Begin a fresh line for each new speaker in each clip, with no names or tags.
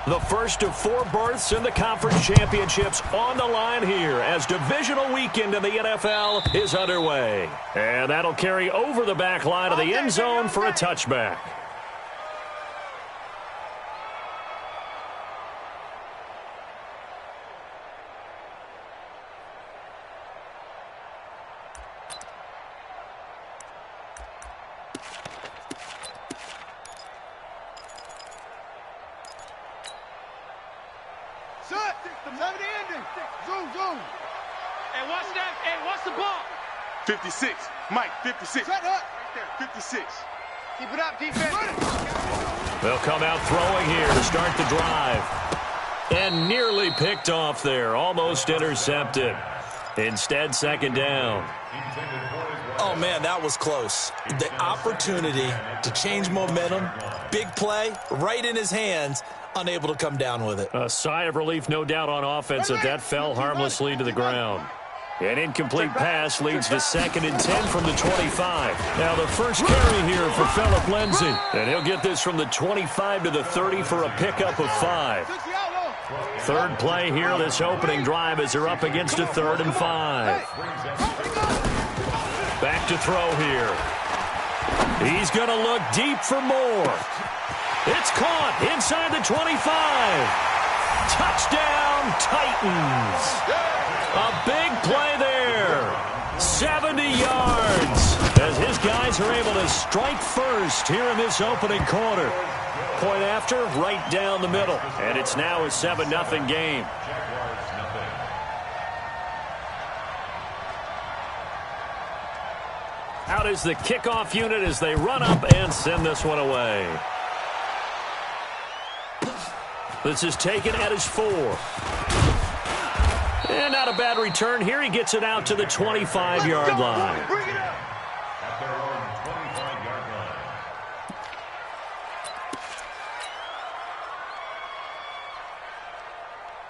The first of 4 berths in the conference championships on the line here as divisional weekend in the NFL is underway. And that'll carry over the back line of the end zone for a touchback.
And what's that? And what's the ball?
56. Mike, 56.
Shut up.
Right there, 56.
Keep it up, defense.
They'll come out throwing here to start the drive. And nearly picked off there. Almost intercepted. Instead, second down.
Oh, man, that was close. The opportunity to change momentum, big play, right in his hands, unable to come down with it.
A sigh of relief, no doubt, on offense that fell harmlessly to the ground. An incomplete pass leads to 2nd and 10 from the 25. Now the first carry here for Phillip Lindsay. And he'll get this from the 25 to the 30 for a pickup of 5. Third play here, this opening drive as they're up against a 3rd and 5. Back to throw here. He's going to look deep for more. It's caught inside the 25. Touchdown, Titans. A big play there. 70 yards as his guys are able to strike first here in this opening quarter. Point after, right down the middle. And it's now a 7-0 game. Out is the kickoff unit as they run up and send this one away. This is taken at his 4. And not a bad return here. He gets it out to the 25-yard line.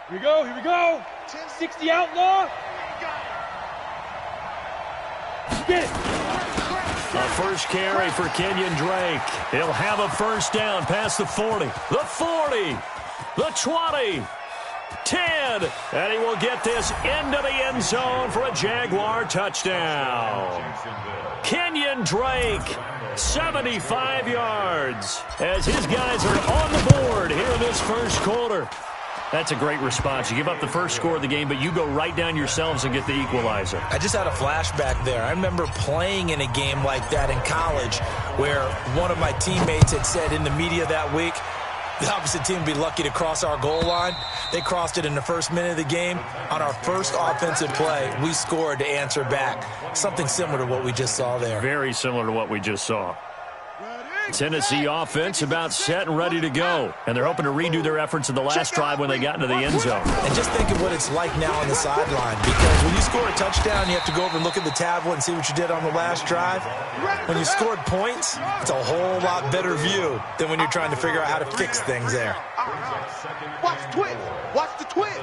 Here we go, here we go. 60 outlaw. Get it.
A first carry for Kenyon Drake. He'll have a first down past the 40. The 40. The 20. 10. And he will get this into the end zone for a Jaguar touchdown. Kenyon Drake, 75 yards, as his guys are on the board here in this first quarter. That's a great response. You give up the first score of the game, but you go right down yourselves and get the equalizer.
I just had a flashback there. I remember playing in a game like that in college where one of my teammates had said in the media that week, the opposite team would be lucky to cross our goal line. They crossed it in the first minute of the game. On our first offensive play, we scored to answer back. Something similar to what we just saw there.
Very similar to what we just saw. Tennessee offense about set and ready to go. And they're hoping to redo their efforts in the last drive when they got into the end zone.
And just think of what it's like now on the sideline. Because when you score a touchdown, you have to go over and look at the tablet and see what you did on the last drive. When you scored points, it's a whole lot better view than when you're trying to figure out how to fix things there.
Watch the twist. Watch the twist.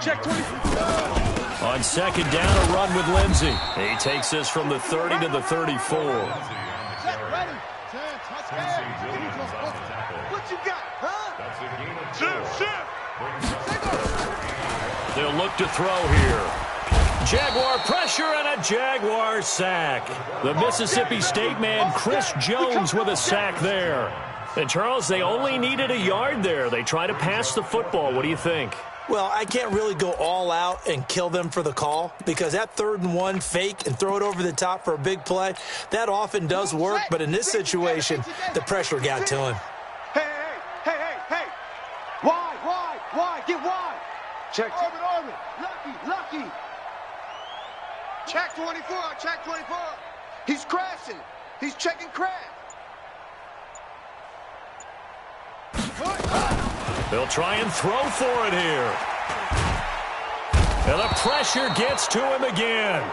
Check 20.
On second down, a run with Lindsay. He takes this from the 30 to the 34.
What you got, huh?
They'll look to throw here. Jaguar pressure and a Jaguar sack. The Mississippi State man, Chris Jones, with a sack there. And, Charles, they only needed a yard there. They try to pass the football. What do you think?
Well, I can't really go all out and kill them for the call because that 3rd and 1 fake and throw it over the top for a big play, that often does work. But in this situation, the pressure got to him.
Hey. Wide. Get wide. Check. Orbit. Lucky. Check 24. He's crashing. He's checking crash.
They'll try and throw for it here. And the pressure gets to him again.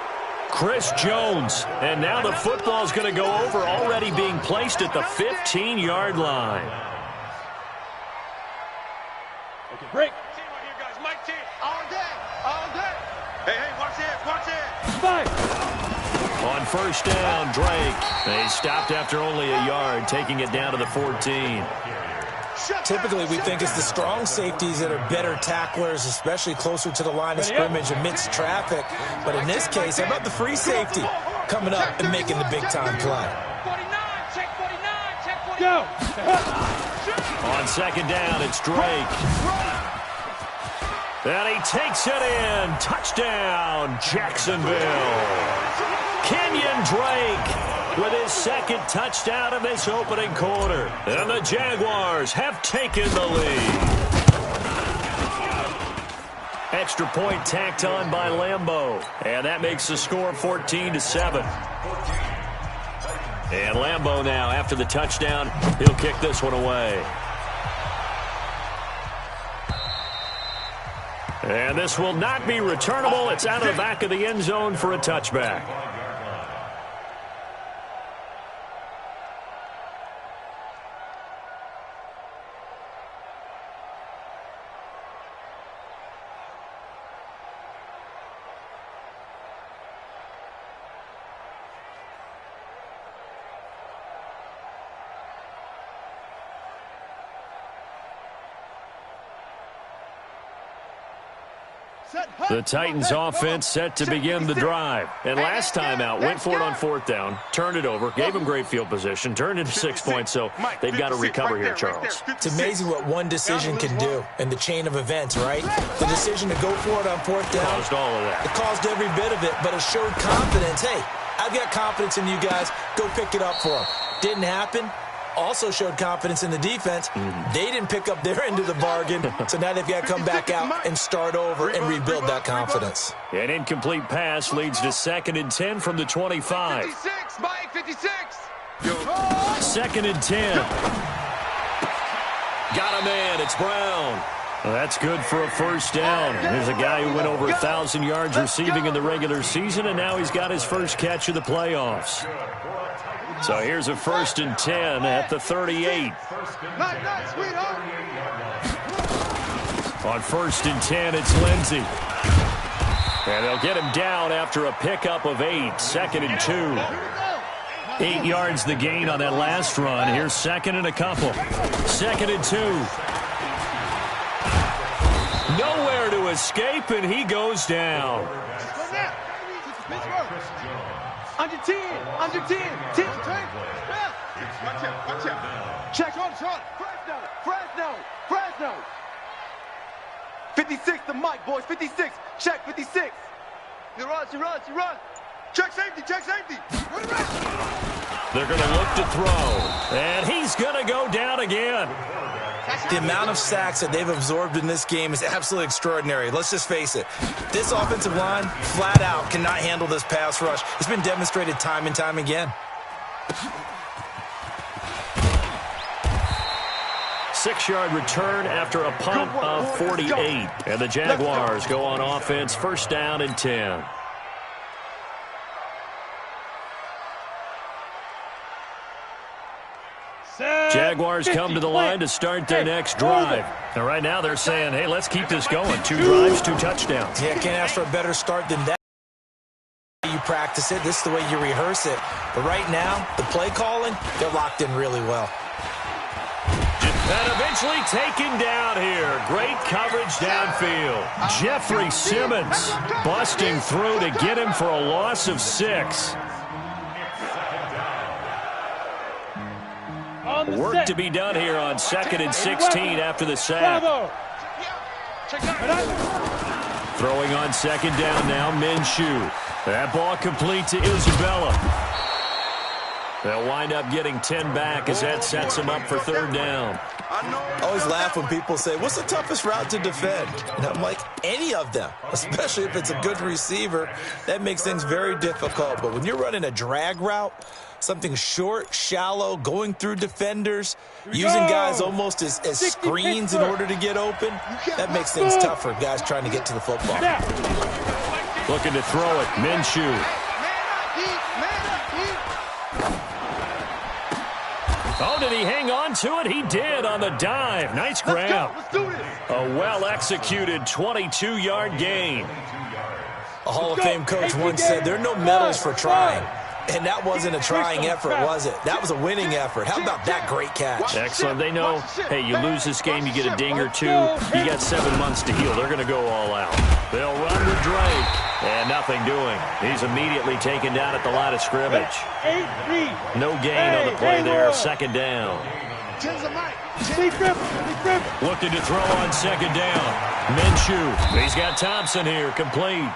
Chris Jones. And now the football's going to go over, already being placed at the 15-yard line.
Okay, break. Team right here, guys. Mike team. All day. Hey, watch it. 5.
On first down, Drake. They stopped after only a yard, taking it down to the 14.
Typically, we think it's the strong safeties that are better tacklers, especially closer to the line of scrimmage amidst traffic. But in this case, how about the free safety coming up and making the big-time play?
Go.
On second down, it's Drake. And he takes it in. Touchdown, Jacksonville. Kenyon Drake with his second touchdown in this opening quarter. And the Jaguars have taken the lead. Extra point tacked on by Lambeau. And that makes the score 14-7. And Lambeau now, after the touchdown, he'll kick this one away. And this will not be returnable. It's out of the back of the end zone for a touchback. The Titans offense set to begin the drive. And last time out, went for it on fourth down, turned it over, gave them great field position, turned into 6 points, so they've got to recover here, Charles.
It's amazing what one decision can do in the chain of events, right? The decision to go for it on fourth down.
Caused all of that.
It caused every bit of it, but it showed confidence. Hey, I've got confidence in you guys. Go pick it up for them. Didn't happen. Also showed confidence in the defense. They didn't pick up their end of the bargain, so now they've got to come back out and start over and rebuild that confidence.
An incomplete pass leads to 2nd and 10 from the 25.
56, Mike, 56.
2nd and 10. Got a man. It's Brown. Well, that's good for a first down. There's a guy who went over 1,000 yards receiving in the regular season, and now he's got his first catch of the playoffs. So here's a 1st and 10 at the 38. On 1st and 10, it's Lindsey. And they'll get him down after a pickup of 8. 2nd and 2. 8 yards the gain on that last run. Here's 2nd and a couple. 2nd and 2. Nowhere to escape, and he goes down.
Under 10, under 10, 10,
Watch out.
check on shot, Fresno. 56 to Mike, boys, 56, check 56. He runs.
Check safety.
They're going to look to throw, and he's going to go down again.
The amount of sacks that they've absorbed in this game is absolutely extraordinary. Let's just face it. This offensive line, flat out, cannot handle this pass rush. It's been demonstrated time and time again.
6-yard return after a punt of 48. And the Jaguars go on offense, 1st down and 10. Jaguars come to the line to start their next drive. And right now they're saying, hey, let's keep this going. 2 drives, 2 touchdowns.
Yeah, can't ask for a better start than that. You practice it. This is the way you rehearse it. But right now, the play calling, they're locked in really well.
And eventually taken down here. Great coverage downfield. Jeffrey Simmons busting through to get him for a loss of 6. Work to be done here on 2nd and 16 after the sack. Throwing on 2nd down now, Minshew. That ball complete to Isabella. They'll wind up getting 10 back as that sets them up for 3rd down.
I always laugh when people say, what's the toughest route to defend? And I'm like, any of them, especially if it's a good receiver. That makes things very difficult. But when you're running a drag route, something short, shallow, going through defenders, using guys almost as screens in order to get open, that makes things tough for guys trying to get to the football.
Looking to throw it, Minshew. Oh, did he hang on to it? He did on the dive. Nice grab. A well-executed 22-yard gain.
A Hall of Fame coach once said, there are no medals for trying. And that wasn't a trying effort, was it? That was a winning effort. How about that great catch?
Excellent. They know, hey, you lose this game, you get a ding or two. You got 7 months to heal. They're going to go all out. They'll run to Drake. And nothing doing. He's immediately taken down at the line of scrimmage. No gain on the play there. Second down. Looking to throw on second down. Minshew. He's got Thompson here. Complete.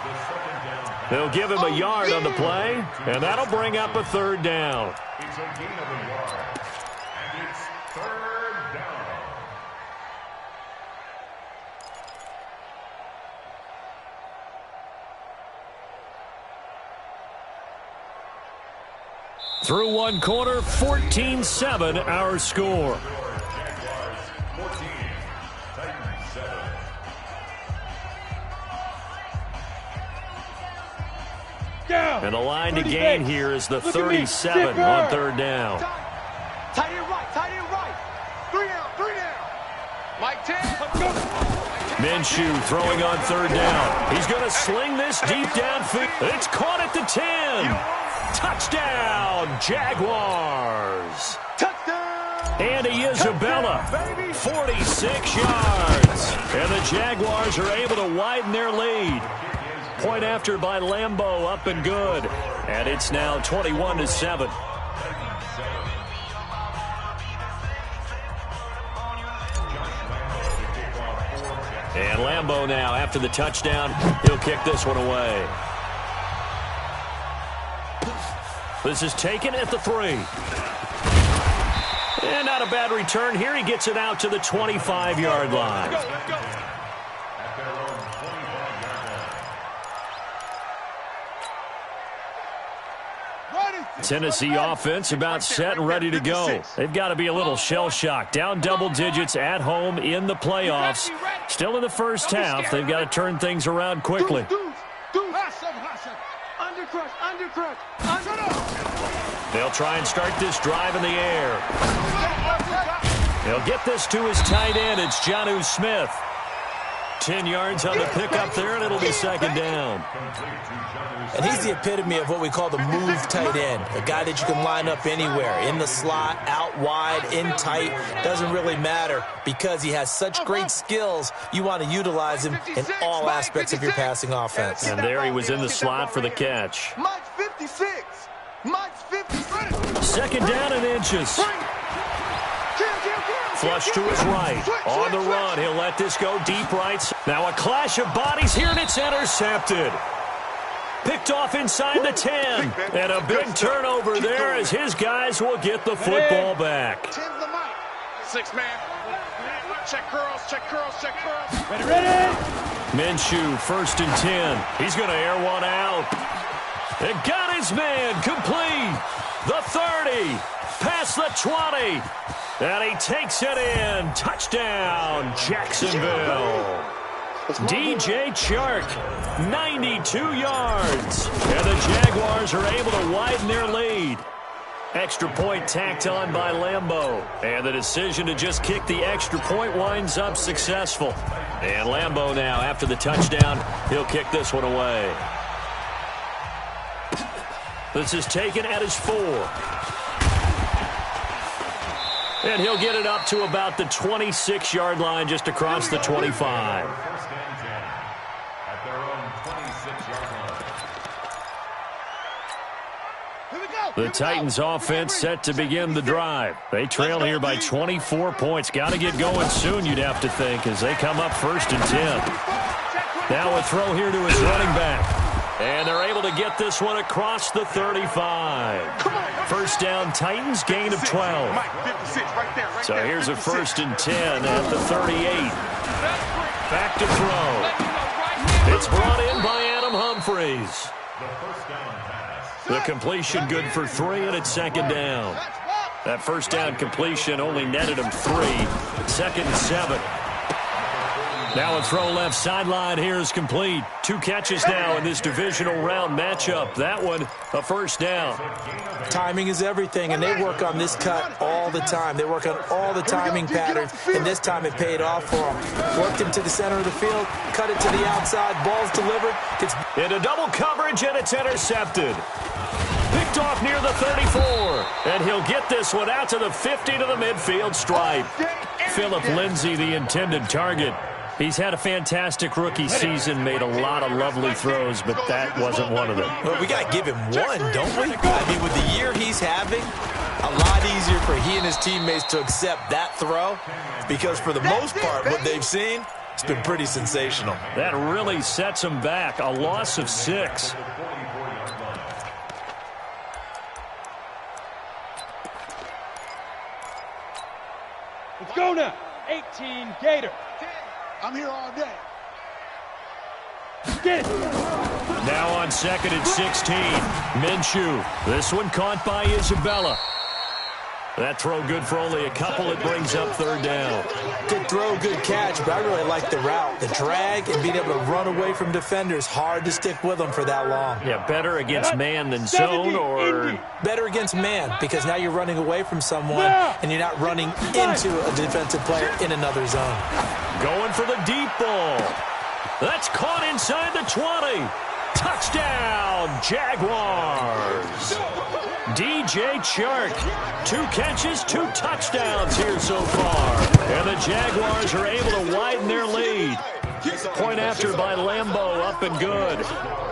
They'll give him a yard on the play, and that'll bring up a third down.
It's a gain of a yard. And it's third down.
Through one quarter, 14-7 our score. And the line to gain here is the 37 on third down.
Tight end right. 3 down. Mike 10.
Minshew throwing on third down. He's going to sling this deep downfield. It's caught at the 10. Touchdown, Jaguars.
Touchdown.
Andy Isabella, 46 yards. And the Jaguars are able to widen their lead. Point after by Lambeau, up and good. And it's now 21-7. And Lambeau now, after the touchdown, he'll kick this one away. This is taken at the 3. And not a bad return here. He gets it out to the 25-yard line.
At their own 25-yard line.
Tennessee offense about set and ready to go. They've got to be a little shell-shocked. Down double digits at home in the playoffs. Still in the first half. They've got to turn things around quickly. They'll try and start this drive in the air. They'll get this to his tight end. It's Jonnu Smith. 10 yards on the pickup there, and it'll be second down.
And he's the epitome of what we call the move tight end. A guy that you can line up anywhere. In the slot, out wide, in tight. Doesn't really matter because he has such great skills. You want to utilize him in all aspects of your passing offense.
And there he was in the slot for the catch.
Mike's 56. Mike's 56.
Second down and inches. Flush to his right. On the run, he'll let this go deep right. Now a clash of bodies here, and it's intercepted. Picked off inside the 10. And a big turnover there as his guys will get the football back.
6 man. Check curls.
Ready. Minshew, 1st and 10. He's going to air one out. And got his man complete. The 30. Past the 20. And he takes it in. Touchdown, Jacksonville. DJ Chark, 92 yards. And the Jaguars are able to widen their lead. Extra point tacked on by Lambeau. And the decision to just kick the extra point winds up successful. And Lambeau now, after the touchdown, he'll kick this one away. This is taken at his 4. And he'll get it up to about the 26-yard line, just across the 25. The Titans offense set to begin the drive. They trail here by 24 points. Got to get going soon, you'd have to think, as they come up 1st and 10. Now a throw here to his running back. And they're able to get this one across the 35. First down, Titans, gain of 12. So here's a 1st and 10 at the 38. Back to throw. It's brought in by Adam Humphries. The completion good for 3, and it's second down. That first down completion only netted him 3. 2nd and 7. Now a throw left sideline here is complete. 2 catches now in this divisional round matchup. That one, a first down.
Timing is everything, and they work on this cut all the time. They work on all the timing patterns, and this time it paid off for them. Worked him to the center of the field, cut it to the outside, ball's delivered.
It's into double coverage, and it's intercepted. Picked Picked off near the 34. And he'll get this one out to the 50 to the midfield stripe. Philip Lindsay, the intended target. He's had a fantastic rookie season, made a lot of lovely throws, but that wasn't one of them.
Well, we got to give him one, don't we? I mean, with the year he's having, a lot easier for he and his teammates to accept that throw because for the most part, what they've seen, it's been pretty sensational.
That really sets him back. A loss of 6.
Let's go now. 18 Gator. I'm here all day. Get it.
Now on 2nd and 16. Minshew. This one caught by Isabella. That throw good for only a couple. It brings up 3rd down.
Good throw, good catch, but I really like the route. The drag and being able to run away from defenders, hard to stick with them for that long.
Yeah, better against man than zone, or?
Better against man, because now you're running away from someone and you're not running into a defensive player in another zone.
Going for the deep ball. That's caught inside the 20. Touchdown, Jaguars. DJ Chark, 2 catches, 2 touchdowns here so far. And the Jaguars are able to widen their lead. Point after by Lambeau, up and good.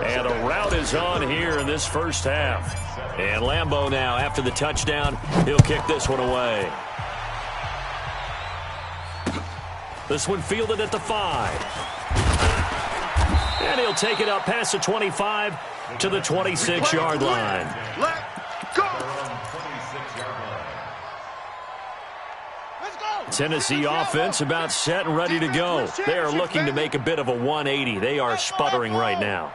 And a rout is on here in this first half. And Lambeau now, after the touchdown, he'll kick this one away. This one fielded at the 5. And he'll take it up past the 25 to the 26-yard line. Tennessee offense about set and ready to go. They are looking to make a bit of a 180. They are sputtering right now.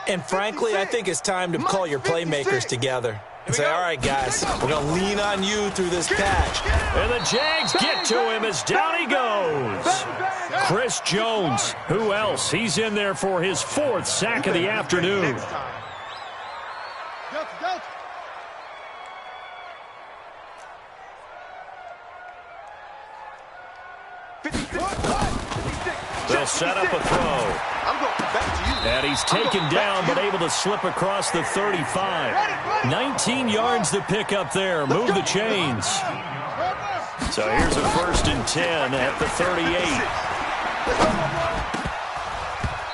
And frankly, I think it's time to call your playmakers together and say, all right, guys, we're going to lean on you through this patch.
And the Jags get to him as down he goes. Chris Jones, who else? He's in there for his 4th sack of the afternoon. They'll set up a throw. And he's taken down, but able to slip across the 35. 19 yards to pick up there. Move the chains. So here's a 1st and 10 at the 38.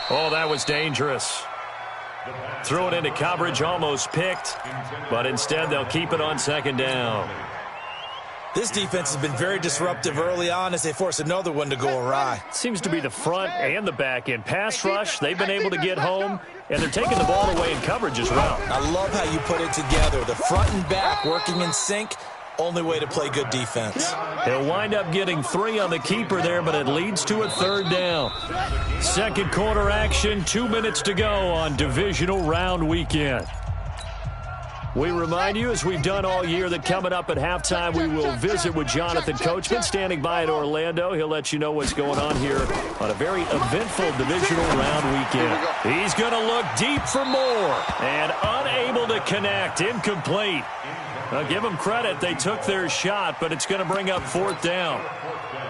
Oh, that was dangerous. Threw it into coverage, almost picked. But instead, they'll keep it on 2nd down.
This defense has been very disruptive early on as they force another one to go awry.
Seems to be the front and the back end. Pass rush, they've been able to get home, and they're taking the ball away in coverage as well.
I love how you put it together. The front and back working in sync, only way to play good defense.
He'll wind up getting 3 on the keeper there, but it leads to a 3rd down. 2nd quarter action, 2 minutes to go on divisional round weekend. We remind you, as we've done all year, that coming up at halftime, we will visit with Jonathan Coachman, standing by in Orlando. He'll let you know what's going on here on a very eventful divisional round weekend. He's going to look deep for more, and unable to connect, incomplete. Now, give them credit. They took their shot, but it's going to bring up 4th down.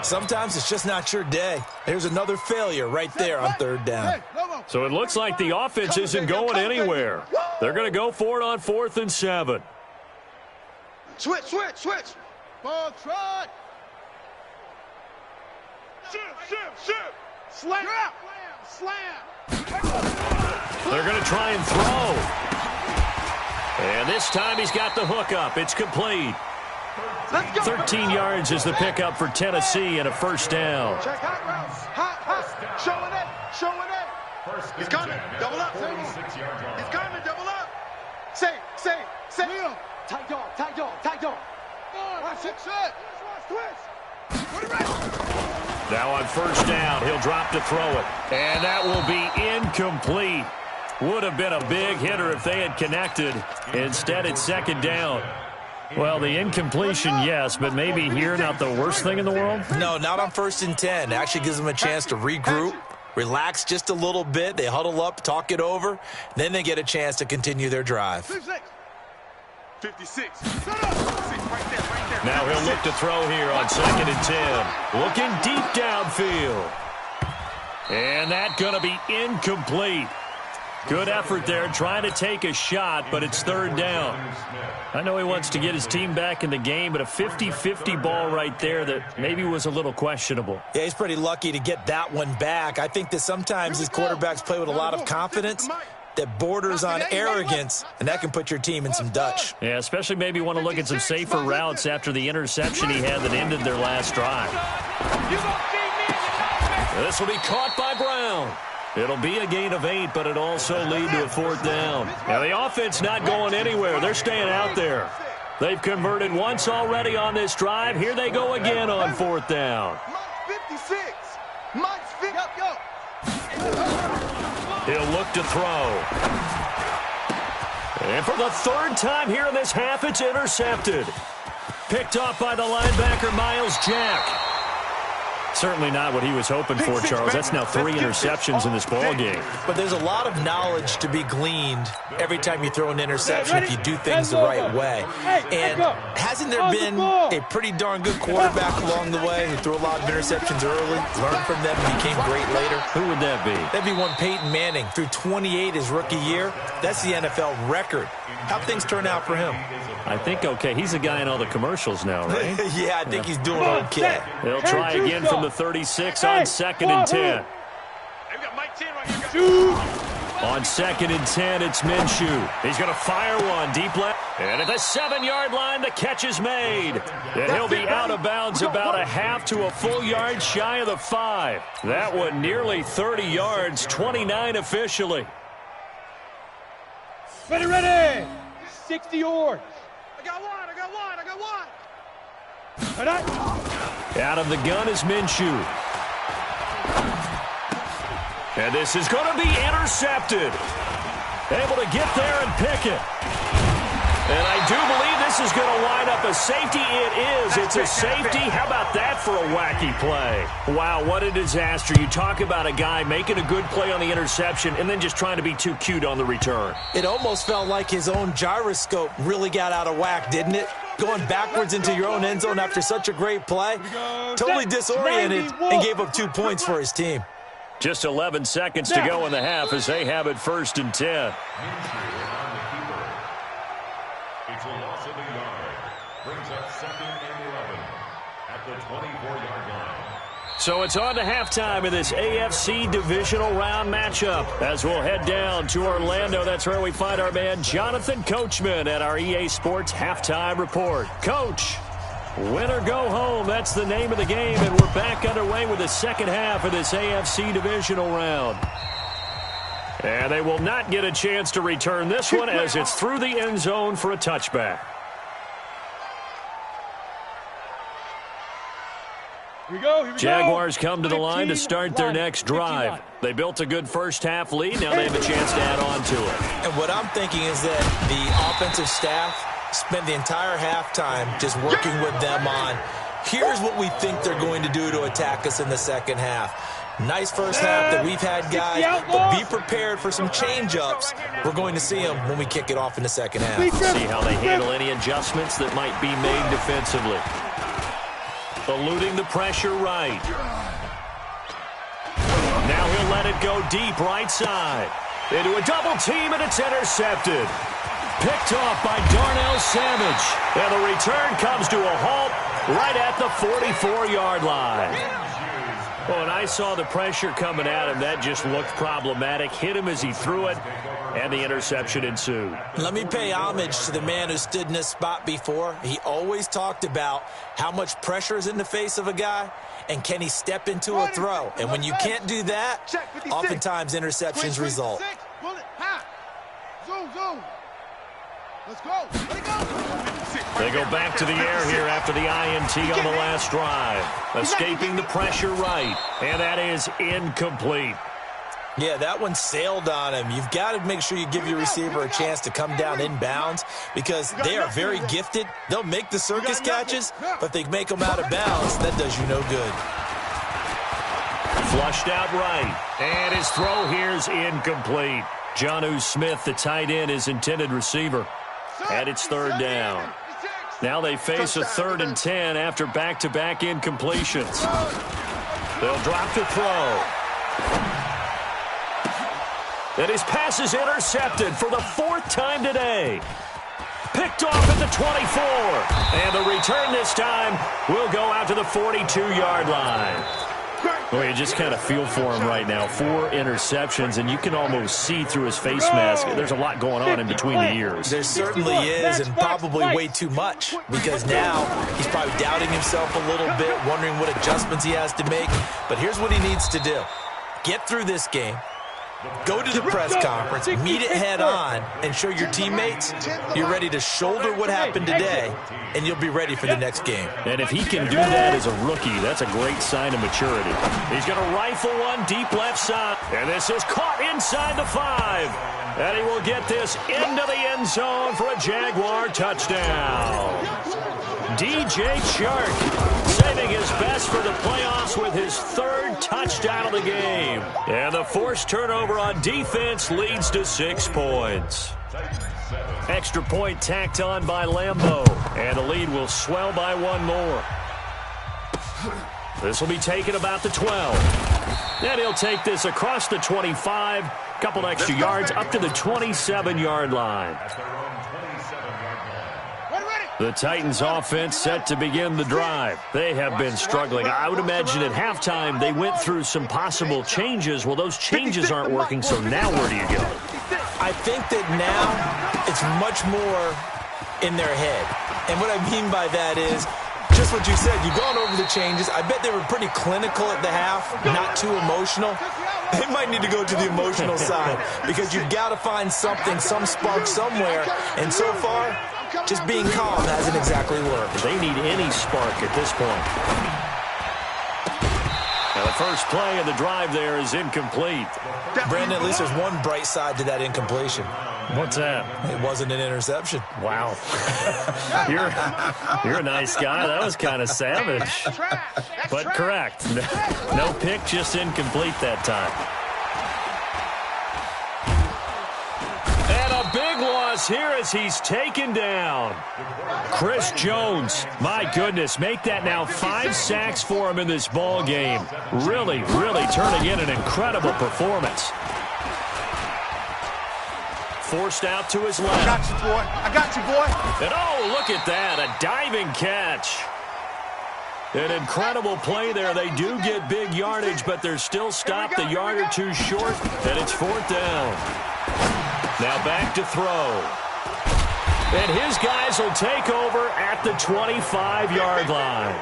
Sometimes it's just not your day. There's another failure right there on 3rd down.
So it looks like the offense isn't going anywhere. They're going to go for it on 4th and 7.
Switch. Ball trot. Shift. Slam.
They're going to try and throw. And this time he's got the hook up. It's complete. 13 yards is the pickup for Tennessee and a 1st down.
Check hot routes. Showing it. He's coming. Double up. He's coming. Double up. Say. Tight dog. Watch it. Twist. Put it right.
Now on 1st down, he'll drop to throw it. And that will be incomplete. Would have been a big hitter if they had connected. Instead, it's 2nd down. Well, the incompletion, yes, but maybe here not the worst thing in the world?
No, not on 1st and 10. It actually gives them a chance to regroup, relax just a little bit. They huddle up, talk it over. Then they get a chance to continue their drive.
56.
Now he'll look to throw here on 2nd and 10. Looking deep downfield. And that's going to be incomplete. Good effort there, trying to take a shot, but it's third down. I know he wants to get his team back in the game, but a 50-50 ball right there that maybe was a little questionable.
Yeah, he's pretty lucky to get that one back. I think that sometimes these quarterbacks play with a lot of confidence that borders on arrogance, and that can put your team in some Dutch.
Yeah, especially maybe want to look at some safer routes after the interception he had that ended their last drive. This will be caught by Brown. It'll be a gain of 8, but it'll also lead to a fourth down. Now, the offense not going anywhere. They're staying out there. They've converted once already on this drive. Here they go again on fourth down. He'll look to throw. And for the third time here in this half, it's intercepted. Picked off by the linebacker, Miles Jack. Certainly not what he was hoping for, Charles. That's now 3 interceptions in this ball game.
But there's a lot of knowledge to be gleaned every time you throw an interception if you do things the right way. And hasn't there been a pretty darn good quarterback along the way who threw a lot of interceptions early, learned from them, and became great later?
Who would that be?
That'd be one Peyton Manning. Threw 28 his rookie year. That's the NFL record. How'd things turn out for him?
I think okay. He's a guy in all the commercials now, right?
Yeah, I think he's doing okay.
They'll try again from the 36 on 2nd and 10. On 2nd and 10, it's Minshew. He's going to fire one deep left. And at the 7-yard line, the catch is made. And he'll be out of bounds about a half to a full yard shy of the 5. That one nearly 30 yards, 29 officially.
Ready. 60 yards. I got one.
Out of the gun is Minshew. And this is going to be intercepted. Able to get there and pick it. And I do believe this is going to wind up a safety. It is. It's a safety. How about that for a wacky play? Wow, what a disaster. You talk about a guy making a good play on the interception and then just trying to be too cute on the return.
It almost felt like his own gyroscope really got out of whack, didn't it? Going backwards into your own end zone after such a great play. Totally disoriented and gave up 2 points for his team.
Just 11 seconds to go in the half as they have it 1st and 10.
It's a loss of a yard. Brings up 2nd and 11 at the 24-yard line.
So it's on to halftime in this AFC divisional round matchup. As we'll head down to Orlando, that's where we find our man Jonathan Coachman at our EA Sports Halftime Report. Coach, win or go home, that's the name of the game, and we're back underway with the second half of this AFC divisional round. And they will not get a chance to return this one as it's through the end zone for a touchback.
Here we go.
Jaguars come to the line to start their next drive. They built a good first-half lead. Now they have a chance to add on to it.
And what I'm thinking is that the offensive staff spent the entire halftime just working with them on, here's what we think they're going to do to attack us in the second half. Nice first half that we've had, guys, but be prepared for some change-ups. We're going to see them when we kick it off in the second half.
See how they handle any adjustments that might be made defensively. Eluding the pressure right. Now he'll let it go deep right side. Into a double team, and it's intercepted. Picked off by Darnell Savage. And the return comes to a halt right at the 44-yard line. Oh, and I saw the pressure coming at him. That just looked problematic. Hit him as he threw it, and the interception ensued.
Let me pay homage to the man who stood in this spot before. He always talked about how much pressure is in the face of a guy, and can he step into a throw. And when you can't do that, oftentimes interceptions result.
Let's go.
They go back to the air here after the INT on the last drive. Escaping the pressure right, and that is incomplete.
Yeah, that one sailed on him. You've got to make sure you give your receiver a chance to come down inbounds because they are very gifted. They'll make the circus catches, but if they make them out of bounds, that does you no good.
Flushed out right, and his throw here is incomplete. Jonnu Smith, the tight end, his intended receiver. And it's third down. Now they face a 3rd and 10 after back-to-back incompletions. They'll drop to throw. And his pass is intercepted for the 4th time today. Picked off at the 24. And the return this time will go out to the 42-yard line. Well, you just kind of feel for him right now. 4 interceptions, and you can almost see through his face mask. There's a lot going on in between the ears.
There certainly is, and probably way too much, because now he's probably doubting himself a little bit, wondering what adjustments he has to make. But here's what he needs to do. Get through this game. Go to the press conference, meet it head on, and show your teammates you're ready to shoulder what happened today, and you'll be ready for the next game.
And if he can do that as a rookie, that's a great sign of maturity. He's going to rifle one deep left side, and this is caught inside the 5. And he will get this into the end zone for a Jaguar touchdown. DJ Chark saving his best for the playoffs with his 3rd touchdown of the game. And the forced turnover on defense leads to 6 points. Extra point tacked on by Lambeau. And the lead will swell by 1 more. This will be taken about the 12. And he'll take this across the 25. Couple extra yards up to the 27-yard line. The Titans offense set to begin the drive. They have been struggling. I would imagine at halftime they went through some possible changes. Well, those changes aren't working, so now where do you go?
I think that now it's much more in their head. And what I mean by that is just what you said. You've gone over the changes. I bet they were pretty clinical at the half, not too emotional. They might need to go to the emotional side because you've got to find something, some spark somewhere. And so far, just being calm hasn't exactly worked.
They need any spark at this point. Now the first play of the drive there is incomplete.
Brandon, at least there's one bright side to that incompletion.
What's that?
It wasn't an interception.
Wow. You're a nice guy. That was kind of savage. But correct. No pick, just incomplete that time. And a big loss here as he's taken down. Chris Jones, my goodness, make that now 5 sacks for him in this ball game. Really, really turning in an incredible performance. Forced out to his left.
I got you, boy. I got you, boy.
And oh, look at that, a diving catch. An incredible play there. They do get big yardage, but they're still stopped a yard or 2 short, and it's 4th down. Now back to throw. And his guys will take over at the 25-yard line.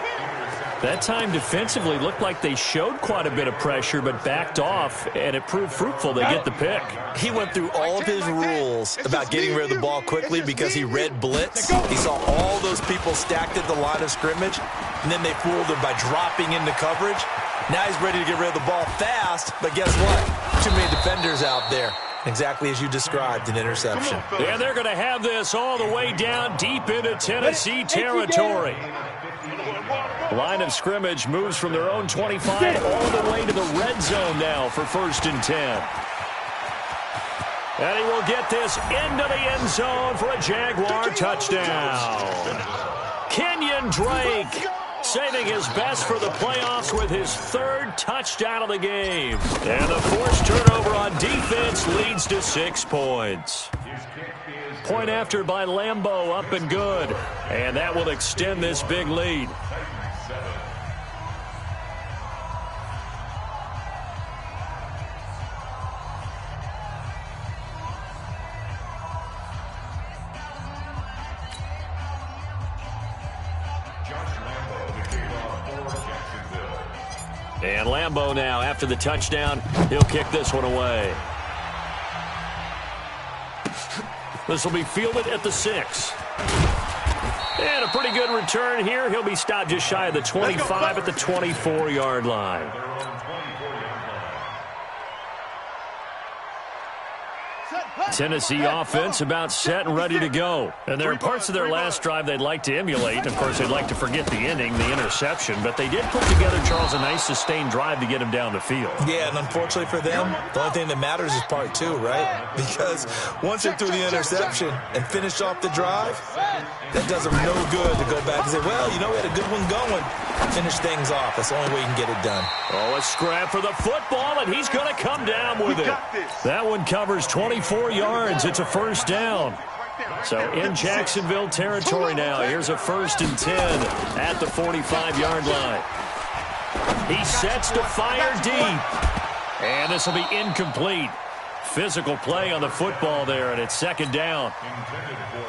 That time defensively looked like they showed quite a bit of pressure but backed off, and it proved fruitful. They get the pick.
He went through all of his rules about getting rid of the ball quickly because he read blitz. He saw all those people stacked at the line of scrimmage, and then they fooled him by dropping into coverage. Now he's ready to get rid of the ball fast, but guess what? Too many defenders out there. Exactly as you described, an interception.
And they're going to have this all the way down deep into Tennessee territory. Line of scrimmage moves from their own 25 all the way to the red zone now for 1st and 10. And he will get this into the end zone for a Jaguar touchdown. Kenyon Drake saving his best for the playoffs with his 3rd touchdown of the game. And the forced turnover on defense leads to 6 points. Point after by Lambeau, up and good. And that will extend this big lead. And Lambeau now, after the touchdown, he'll kick this one away. This will be fielded at the 6. And a pretty good return here. He'll be stopped just shy of the 25 at the 24-yard line. Tennessee offense about set and ready to go. And there are parts of their last drive they'd like to emulate. Of course, they'd like to forget the ending, the interception. But they did put together, Charles, a nice sustained drive to get him down the field.
Yeah, and unfortunately for them, the only thing that matters is part 2, right? Because once they threw the interception and finished off the drive, that does them no good to go back and say, well, you know, we had a good one going. Finish things off. That's the only way you can get it done.
Oh, a scrap for the football, and he's going to come down with it. That one covers 24 yards. It's a first down. So in Jacksonville territory now. Here's a 1st and 10 at the 45-yard line. He sets to fire deep. And this will be incomplete. Physical play on the football there, and it's 2nd down.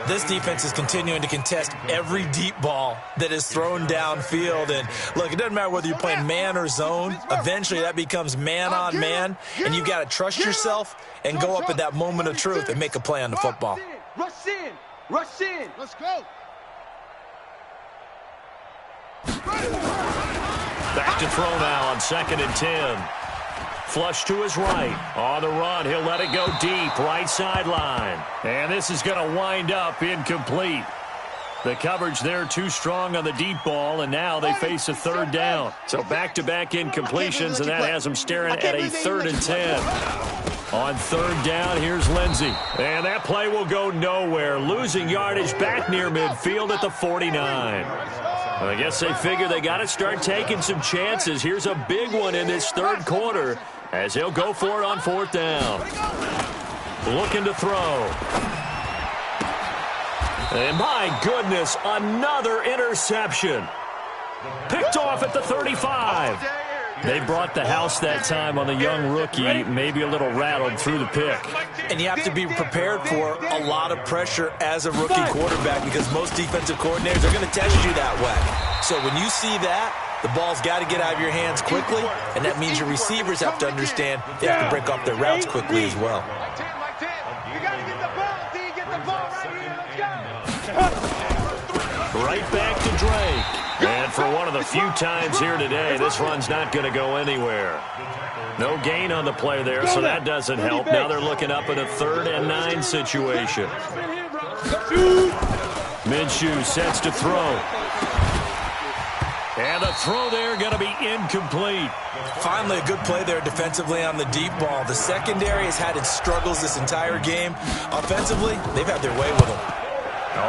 This defense is continuing to contest every deep ball that is thrown downfield. And, look, it doesn't matter whether you're playing man or zone. Eventually that becomes man on man, and you've got to trust yourself and go up at that moment of truth and make a play on the football.
Rush in. Rush in. Let's go.
Back to throw now on 2nd and 10. Flush to his right. On the run, he'll let it go deep, right sideline. And this is going to wind up incomplete. The coverage there too strong on the deep ball, and now they face a 3rd down. So back-to-back incompletions, and that has them staring at a 3rd and 10. On 3rd down, here's Lindsey. And that play will go nowhere. Losing yardage back near midfield at the 49. Well, I guess they figure they got to start taking some chances. Here's a big one in this 3rd quarter as he'll go for it on 4th down. Looking to throw. And my goodness, another interception. Picked off at the 35. They brought the house that time on the young rookie, maybe a little rattled through the pick.
And you have to be prepared for a lot of pressure as a rookie quarterback because most defensive coordinators are going to test you that way. So when you see that, the ball's got to get out of your hands quickly, and that means your receivers have to understand they have to break off their routes quickly as well.
You got to get the ball, D. Get the ball right here. Let's go.
Right back to Drake. And for one of the few times here today, this run's not going to go anywhere. No gain on the play there, so that doesn't help. Now they're looking up in a 3rd and 9 situation. Minshew sets to throw. And the throw there going to be incomplete.
Finally, a good play there defensively on the deep ball. The secondary has had its struggles this entire game. Offensively, they've had their way with them.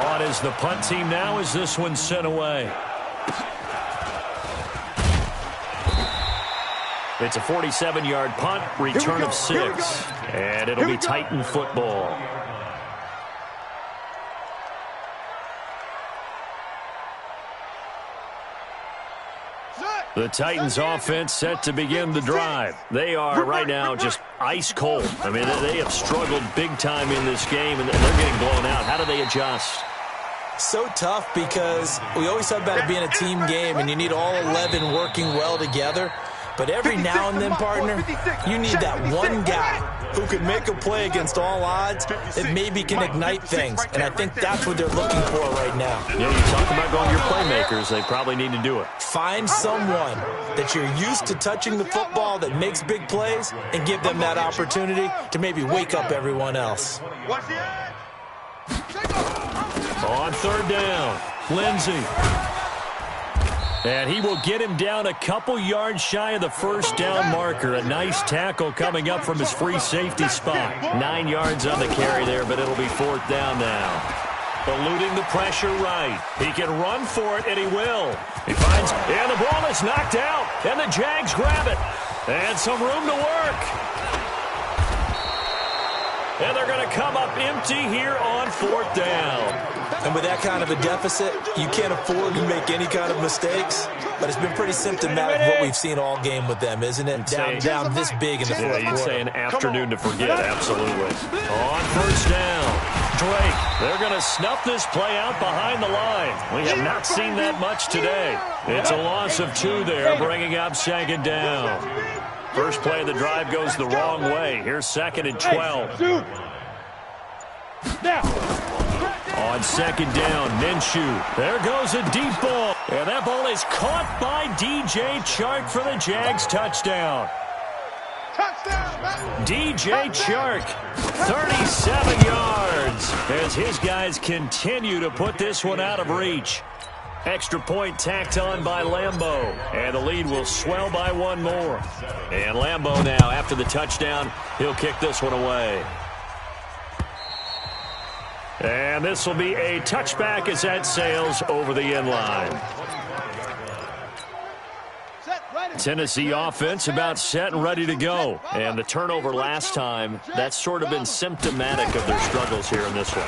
On is the punt team now as this one's sent away. It's a 47-yard punt, return of 6. And it'll be Titan football. The Titans offense set to begin the drive. They are right now just ice cold. I mean, they have struggled big time in this game, and they're getting blown out. How do they adjust?
So tough because we always talk about it being a team game, and you need all 11 working well together. But every now and then, partner, you need that one guy who can make a play against all odds that maybe can ignite things. And I think that's what they're looking for right now.
Yeah, you talk about going your playmakers. They probably need to do it.
Find someone that you're used to touching the football that makes big plays and give them that opportunity to maybe wake up everyone else.
On 3rd down, Lindsey. And he will get him down a couple yards shy of the 1st down marker. A nice tackle coming up from his free safety spot. 9 yards on the carry there, but it'll be 4th down now. Eluding the pressure right. He can run for it, and he will. He finds, and the ball is knocked out, and the Jags grab it. And some room to work. And they're going to come up empty here on 4th down.
And with that kind of a deficit, you can't afford to make any kind of mistakes. But it's been pretty symptomatic of what we've seen all game with them, isn't it? Down this big in the 4th quarter.
You'd say an afternoon to forget, absolutely. On 1st down, Drake. They're going to snuff this play out behind the line. We have not seen that much today. It's a loss of 2 there, bringing up 2nd down. First play of the drive goes the wrong way. Here's 2nd and 12. On 2nd down, Minshew. There goes a deep ball. And that ball is caught by DJ Chark for the Jags touchdown. DJ Chark, 37 yards. As his guys continue to put this one out of reach. Extra point tacked on by Lambeau. And the lead will swell by 1 more. And Lambeau now, after the touchdown, he'll kick this one away. And this will be a touchback as that sails over the end line. Tennessee offense about set and ready to go. And the turnover last time, that's sort of been symptomatic of their struggles here in this one.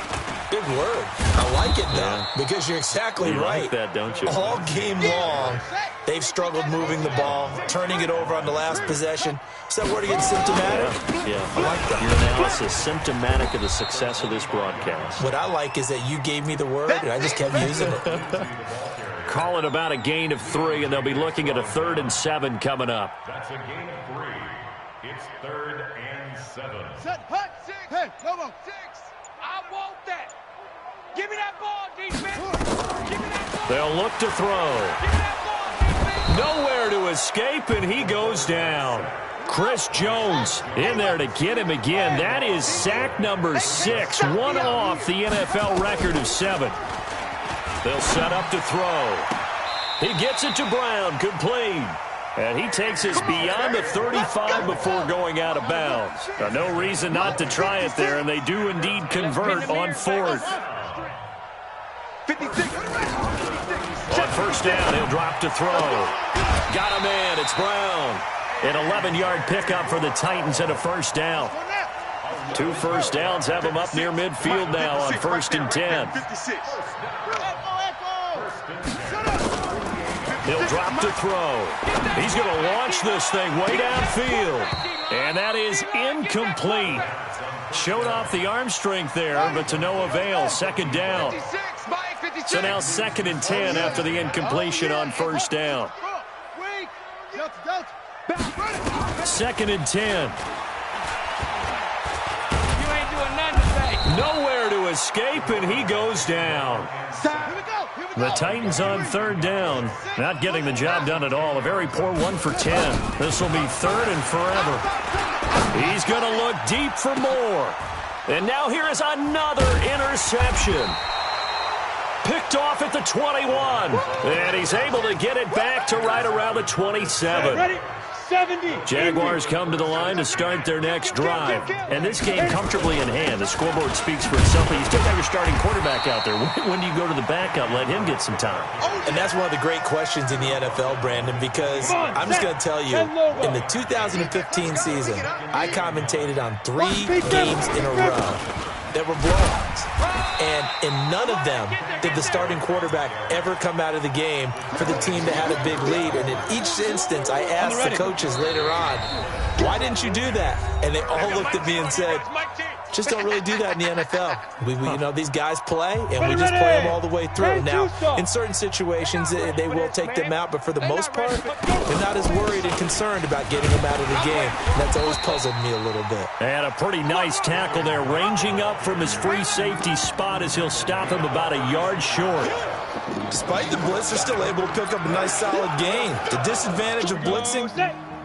Big word. I like it, though, because you're exactly right.
Like that, don't you?
All game long, they've struggled moving the ball, turning it over on the last possession. Is that word again, symptomatic?
Yeah, I like that. Your analysis, symptomatic of the success of this broadcast.
What I like is that you gave me the word, and I just kept using it.
Call it about a gain of 3, and they'll be looking at a 3rd and 7 coming up.
That's a gain of 3. It's 3rd and 7.
Set, hut, 6. Hey, come on. 6.
I want that. Give me that ball, defense. Give me that ball.
They'll look to throw.
Give me that ball, defense.
Nowhere to escape, and he goes down. Chris Jones in there to get him again. That is sack number 6, one off the NFL record of 7. They'll set up to throw. He gets it to Brown, complete. And he takes us beyond the 35 before going out of bounds. No reason not to try it there, and they do indeed convert on 4th.
56.
On 1st down, he'll drop to throw. Got him in. It's Brown. An 11-yard pickup for the Titans and a 1st down. 2 first downs have him up near midfield now on 1st and 10.
56.
He'll drop to throw. He's going to launch this thing way downfield. And that is incomplete. Showed off the arm strength there, but to no avail. 2nd down. So now 2nd and 10 after the incompletion on 1st down. 2nd and 10.
You ain't doing nothing today.
Nowhere to escape, and he goes down. The Titans on 3rd down. Not getting the job done at all. A very poor 1 for 10. This will be 3rd and forever. He's going to look deep for more. And now here is another interception. Picked off at the 21. And he's able to get it back to right around the 27.
Ready? 70.
Jaguars come to the line to start their next drive. And this game comfortably in hand. The scoreboard speaks for itself, but you still got your starting quarterback out there. When do you go to the backup? Let him get some time.
And that's one of the great questions in the NFL, Brandon, because I'm just going to tell you, in the 2015 season, I commentated on 3 games in a row that were blowouts. And in none of them did the starting quarterback ever come out of the game for the team that had a big lead. And in each instance, I asked the coaches later on, why didn't you do that? And they all looked at me and said, just don't really do that in the NFL. We you know, these guys play, and we just play them all the way through. Now, in certain situations, they will take them out, but for the most part, they're not as worried and concerned about getting them out of the game. That's always puzzled me a little bit.
And a pretty nice tackle there, ranging up from his free safety spot as he'll stop him about a yard short.
Despite the blitz, they're still able to pick up a nice, solid gain. The disadvantage of blitzing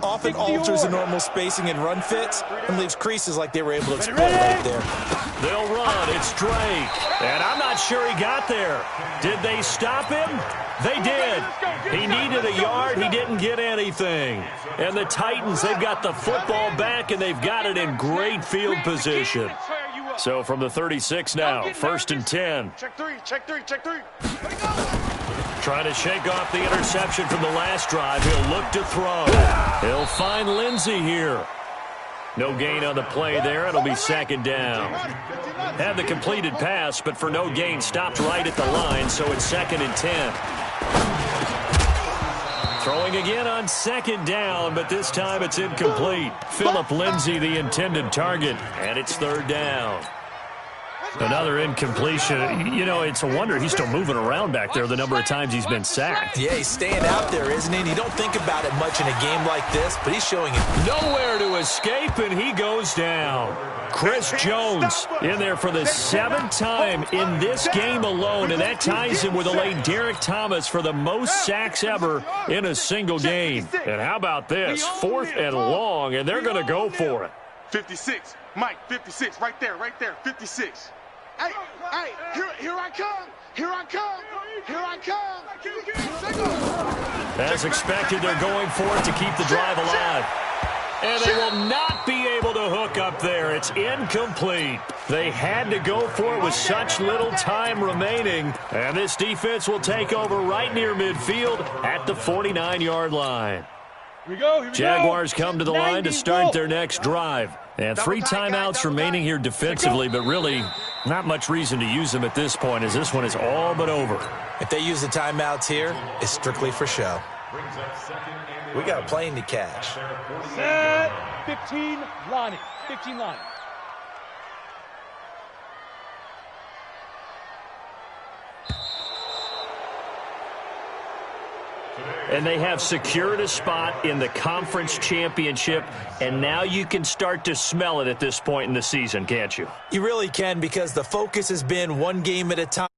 often alters the normal spacing and run fits and leaves creases like they were able to exploit right there.
They'll run. It's Drake. And I'm not sure he got there. Did they stop him? They did. He needed a yard. He didn't get anything. And the Titans, they've got the football back, and they've got it in great field position. So from the 36 now, 1st and 10.
Check 3, check 3, check 3.
Trying to shake off the interception from the last drive. He'll look to throw. He'll find Lindsey here. No gain on the play there. It'll be 2nd down. Had the completed pass, but for no gain, stopped right at the line, so it's 2nd and 10. Throwing again on 2nd down, but this time it's incomplete. Phillip Lindsay, the intended target, and it's 3rd down. Another incompletion. You know, it's a wonder he's still moving around back there the number of times he's been sacked.
Yeah, he's staying out there, isn't he? And you don't think about it much in a game like this, but he's showing it.
Nowhere to escape, and he goes down. Chris Jones in there for the 7th time in this game alone, and that ties him with the late Derek Thomas for the most sacks ever in a single game. And how about this? 4th and long, and they're going to go for it.
56. Mike, 56. Right there, 56. Hey, here I come. Here I come. Here I come.
As expected, they're going for it to keep the drive alive. And they will not be able to hook up there. It's incomplete. They had to go for it with such little time remaining. And this defense will take over right near midfield at the 49-yard line. Jaguars come to the line to start their next drive. And 3 timeouts remaining here defensively, but really not much reason to use them at this point as this one is all but over.
If they use the timeouts here, it's strictly for show. We got a plane to catch.
Set 15, Lonnie. 15, Lonnie.
And they have secured a spot in the conference championship, and now you can start to smell it at this point in the season, can't you?
You really can, because the focus has been one game at a time.